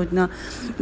سوچنا.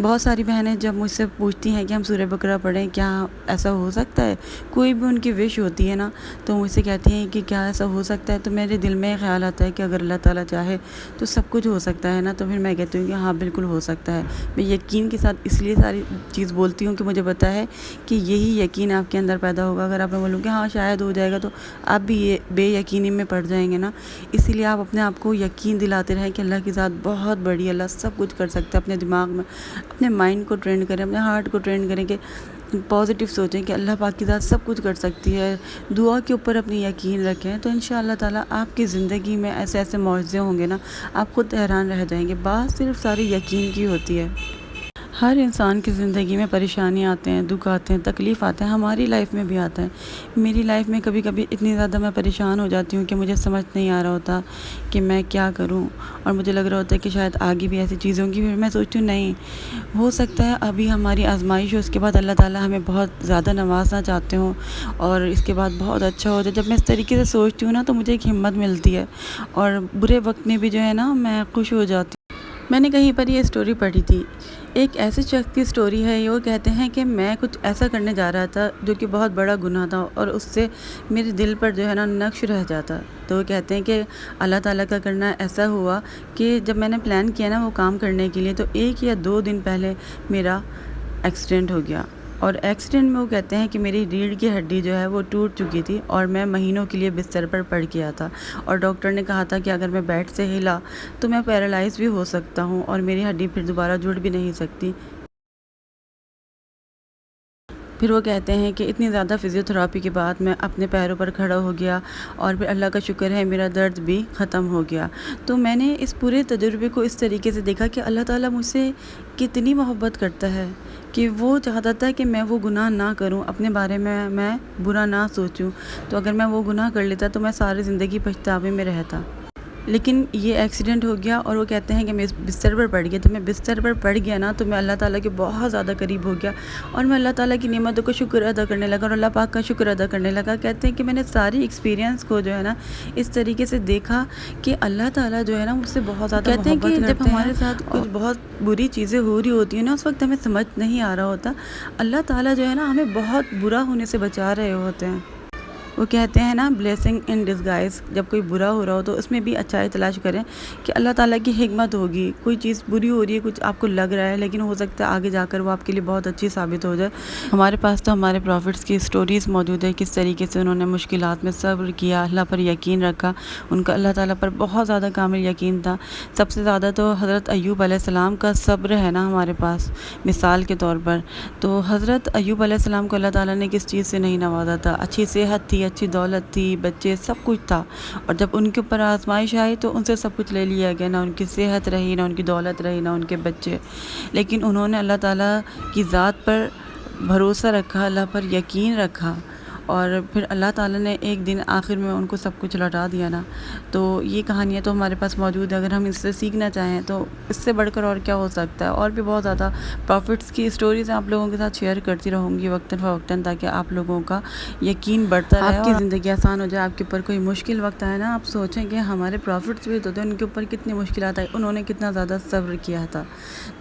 بہت ساری بہنیں جب مجھ سے پوچھتی ہیں کہ ہم سورہ بقرہ پڑھیں, کیا ایسا ہو سکتا ہے؟ کوئی بھی ان کی وش ہوتی ہے نا, تو مجھ سے کہتی ہیں کہ کیا ایسا ہو سکتا ہے؟ تو میرے دل میں خیال آتا ہے کہ اگر اللہ تعالیٰ چاہے تو سب کچھ ہو سکتا ہے نا. تو پھر میں کہتی ہوں کہ ہاں بالکل ہو سکتا ہے. میں یقین کے ساتھ اس لیے ساری چیز بولتی ہوں کہ مجھے پتہ ہے کہ یہی یقین آپ کے اندر پیدا ہوگا. اگر آپ میں بولوں کہ ہاں شاید ہو جائے گا, تو آپ بھی یہ بے یقینی میں پڑ جائیں گے نا. اسی لیے آپ اپنے آپ کو یقین دلاتے رہیں کہ اللہ کی ذات بہت بڑی ہے, اللہ سب کچھ کر سکتا ہے. اپنے دماغ میں اپنے مائنڈ کو ٹرینڈ کریں, اپنے ہارٹ کو ٹرینڈ کریں کہ پازیٹیو سوچیں کہ اللہ پاک کی ذات سب کچھ کر سکتی ہے. دعا کے اوپر اپنی یقین رکھیں, تو انشاءاللہ تعالیٰ آپ کی زندگی میں ایسے ایسے معجزے ہوں گے نا, آپ خود حیران رہ جائیں گے. بات صرف ساری یقین کی ہوتی ہے. ہر انسان کی زندگی میں پریشانیاں آتے ہیں, دکھ آتے ہیں, تکلیف آتے ہیں, ہماری لائف میں بھی آتا ہے. میری لائف میں کبھی کبھی اتنی زیادہ میں پریشان ہو جاتی ہوں کہ مجھے سمجھ نہیں آ رہا ہوتا کہ میں کیا کروں, اور مجھے لگ رہا ہوتا ہے کہ شاید آگے بھی ایسی چیزیں ہوں گی. پھر میں سوچتی ہوں نہیں, ہو سکتا ہے ابھی ہماری آزمائش ہو, اس کے بعد اللہ تعالیٰ ہمیں بہت زیادہ نوازنا چاہتے ہوں اور اس کے بعد بہت اچھا ہو جائے. جب میں اس طریقے سے سوچتی ہوں نا, تو مجھے ایک ہمت ملتی ہے, اور برے وقت میں بھی جو ہے نا میں خوش ہو جاتی ہوں. میں نے کہیں پر یہ اسٹوری پڑھی تھی, ایک ایسے شخص کی اسٹوری ہے. یہ وہ کہتے ہیں کہ میں کچھ ایسا کرنے جا رہا تھا جو کہ بہت بڑا گناہ تھا, اور اس سے میرے دل پر جو ہے نا نقش رہ جاتا. تو وہ کہتے ہیں کہ اللہ تعالیٰ کا کرنا ایسا ہوا کہ جب میں نے پلان کیا نا وہ کام کرنے کے لیے, تو 1 یا 2 دن پہلے میرا ایکسیڈنٹ ہو گیا. اور ایکسیڈنٹ میں وہ کہتے ہیں کہ میری ریڑھ کی ہڈی جو ہے وہ ٹوٹ چکی تھی, اور میں مہینوں کے لیے بستر پر پڑ گیا تھا. اور ڈاکٹر نے کہا تھا کہ اگر میں بیڈ سے ہلا تو میں پیرالائز بھی ہو سکتا ہوں, اور میری ہڈی پھر دوبارہ جڑ بھی نہیں سکتی. پھر وہ کہتے ہیں کہ اتنی زیادہ فزیوتھراپی کے بعد میں اپنے پیروں پر کھڑا ہو گیا, اور پھر اللہ کا شکر ہے میرا درد بھی ختم ہو گیا. تو میں نے اس پورے تجربے کو اس طریقے سے دیکھا کہ اللہ تعالیٰ مجھ سے کتنی محبت کرتا ہے, کہ وہ چاہتا تھا کہ میں وہ گناہ نہ کروں, اپنے بارے میں برا نہ سوچوں. تو اگر میں وہ گناہ کر لیتا تو میں ساری زندگی پچھتاوے میں رہتا. لیکن یہ ایکسیڈنٹ ہو گیا, اور وہ کہتے ہیں کہ میں بستر پر پڑ گیا. تو میں بستر پر پڑ گیا نا, تو میں اللہ تعالیٰ کے بہت زیادہ قریب ہو گیا, اور میں اللہ تعالیٰ کی نعمتوں کو شکر ادا کرنے لگا, اور اللہ پاک کا شکر ادا کرنے لگا. کہتے ہیں کہ میں نے ساری ایکسپیرینس کو جو ہے نا اس طریقے سے دیکھا کہ اللہ تعالیٰ جو ہے نا مجھ سے بہت زیادہ محبت کرتے ہیں. جب ہمارے ساتھ کچھ بہت بری چیزیں ہو رہی ہوتی ہیں نا, اس وقت ہمیں سمجھ نہیں آ رہا ہوتا, اللہ تعالیٰ جو ہے نا ہمیں بہت برا ہونے سے بچا رہے ہوتے ہیں. وہ کہتے ہیں نا بلیسنگ ان ڈسگائز, جب کوئی برا ہو رہا ہو تو اس میں بھی اچھائی تلاش کریں کہ اللہ تعالیٰ کی حکمت ہوگی. کوئی چیز بری ہو رہی ہے, کچھ آپ کو لگ رہا ہے, لیکن ہو سکتا ہے آگے جا کر وہ آپ کے لیے بہت اچھی ثابت ہو جائے. ہمارے پاس تو ہمارے پروفٹس کی اسٹوریز موجود ہے, کس طریقے سے انہوں نے مشکلات میں صبر کیا, اللہ پر یقین رکھا. ان کا اللہ تعالیٰ پر بہت زیادہ کامل یقین تھا. سب سے زیادہ تو حضرت ایوب علیہ السلام کا صبر ہے نا ہمارے پاس مثال کے طور پر. تو حضرت ایوب علیہ السلام کو اللہ تعالیٰ نے کس چیز سے نہیں نوازا تھا؟ اچھی صحت تھی, اچھی دولت تھی, بچے, سب کچھ تھا. اور جب ان کے اوپر آزمائش آئی تو ان سے سب کچھ لے لیا گیا, نہ ان کی صحت رہی, نہ ان کی دولت رہی, نہ ان کے بچے. لیکن انہوں نے اللہ تعالیٰ کی ذات پر بھروسہ رکھا, اللہ پر یقین رکھا, اور پھر اللہ تعالیٰ نے ایک دن آخر میں ان کو سب کچھ لوٹا دیا نا. تو یہ کہانیاں تو ہمارے پاس موجود ہے, اگر ہم اس سے سیکھنا چاہیں تو اس سے بڑھ کر اور کیا ہو سکتا ہے. اور بھی بہت زیادہ پروفٹس کی اسٹوریز آپ لوگوں کے ساتھ شیئر کرتی رہوں گی وقتاً فوقتاً, تاکہ آپ لوگوں کا یقین بڑھتا رہے, آپ کی زندگی آسان ہو جائے. آپ کے اوپر کوئی مشکل وقت آئے نا, آپ سوچیں کہ ہمارے پروفٹس بھی تو تھے, ان کے اوپر کتنی مشکلات آئی, انہوں نے کتنا زیادہ صبر کیا تھا.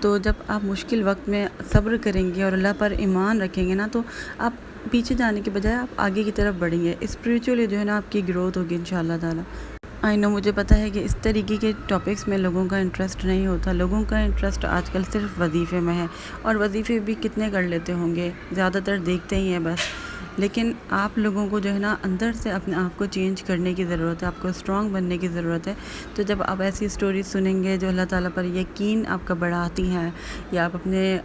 تو جب آپ مشکل وقت میں صبر کریں گے اور اللہ پر ایمان رکھیں گے نا, تو آپ پیچھے جانے کے بجائے آپ آگے کی طرف بڑھیں گے. اسپریچولی جو ہے نا آپ کی گروتھ ہوگی انشاءاللہ تعالیٰ. آئی نو, مجھے پتہ ہے کہ اس طریقے کے ٹاپکس میں لوگوں کا انٹرسٹ نہیں ہوتا. لوگوں کا انٹرسٹ آج کل صرف وظیفے میں ہے, اور وظیفے بھی کتنے کر لیتے ہوں گے, زیادہ تر دیکھتے ہی ہیں بس. لیکن آپ لوگوں کو جو ہے نا اندر سے اپنے آپ کو چینج کرنے کی ضرورت ہے, آپ کو اسٹرانگ بننے کی ضرورت ہے. تو جب آپ ایسی اسٹوریز سنیں گے جو اللہ تعالیٰ پر یقین آپ کا بڑھاتی ہیں, یا آپ اپنے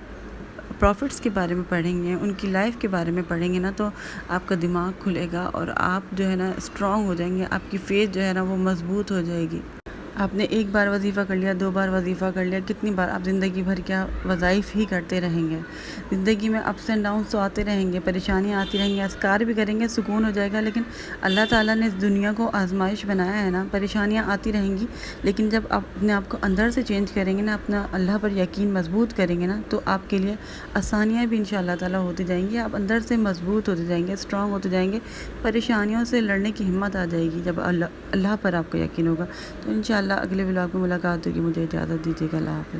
پروفٹس کے بارے میں پڑھیں گے, ان کی لائف کے بارے میں پڑھیں گے نا, تو آپ کا دماغ کھلے گا, اور آپ جو ہے نا اسٹرانگ ہو جائیں گے. آپ کی فیتھ جو ہے نا وہ مضبوط ہو جائے گی. آپ نے 1 بار وظیفہ کر لیا, 2 بار وظیفہ کر لیا, کتنی بار آپ زندگی بھر کیا وظائف ہی کرتے رہیں گے. زندگی میں اپس اینڈ ڈاؤنس تو آتے رہیں گے, پریشانیاں آتی رہیں گی, اذکار بھی کریں گے, سکون ہو جائے گا. لیکن اللہ تعالیٰ نے اس دنیا کو آزمائش بنایا ہے نا, پریشانیاں آتی رہیں گی. لیکن جب آپ اپنے آپ کو اندر سے چینج کریں گے نا, اپنا اللہ پر یقین مضبوط کریں گے نا, تو آپ کے لیے آسانیاں بھی انشاءاللہ تعالیٰ ہوتی جائیں گی. آپ اندر سے مضبوط ہوتے جائیں گے, اسٹرانگ ہوتے جائیں گے, پریشانیوں سے لڑنے کی ہمت آ جائے گی جب اللہ پر آپ کو یقین ہوگا. تو انشاءاللہ اگلے ولاگ میں ملاقات ہوگی. مجھے اجازت دیجیے گا. اللہ حافظ.